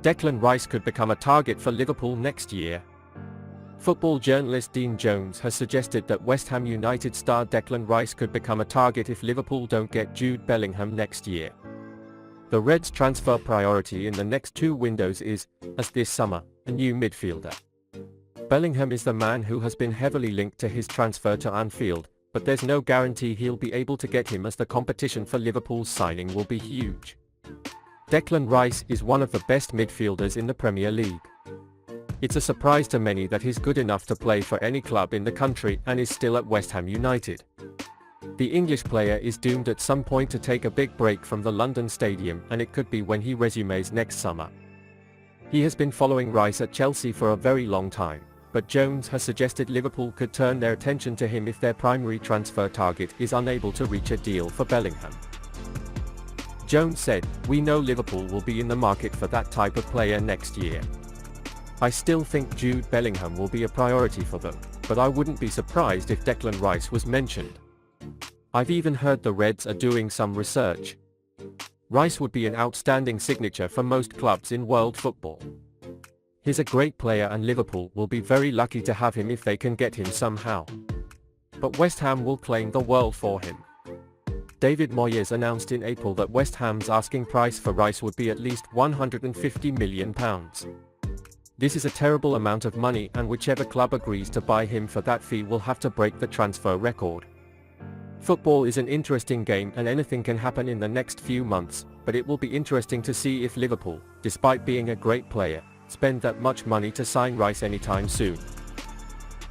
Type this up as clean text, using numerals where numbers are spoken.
Declan Rice could become a target for Liverpool next year. Football journalist Dean Jones has suggested that West Ham United star Declan Rice could become a target if Liverpool don't get Jude Bellingham next year. The Reds' transfer priority in the next 2 windows is, as this summer, a new midfielder. Bellingham is the man who has been heavily linked to his transfer to Anfield, but there's no guarantee he'll be able to get him as the competition for Liverpool's signing will be huge. Declan Rice is one of the best midfielders in the Premier League. It's a surprise to many that he's good enough to play for any club in the country and is still at West Ham United. The English player is doomed at some point to take a big break from the London stadium, and it could be when he resumes next summer. He has been following Rice at Chelsea for a very long time, but Jones has suggested Liverpool could turn their attention to him if their primary transfer target is unable to reach a deal for Bellingham. Jones said, "We know Liverpool will be in the market for that type of player next year. I still think Jude Bellingham will be a priority for them, but I wouldn't be surprised if Declan Rice was mentioned. I've even heard the Reds are doing some research. Rice would be an outstanding signature for most clubs in world football. He's a great player and Liverpool will be very lucky to have him if they can get him somehow. But West Ham will claim the world for him." David Moyes announced in April that West Ham's asking price for Rice would be at least £150 million. This is a terrible amount of money, and whichever club agrees to buy him for that fee will have to break the transfer record. Football is an interesting game and anything can happen in the next few months, but it will be interesting to see if Liverpool, despite being a great player, spend that much money to sign Rice anytime soon.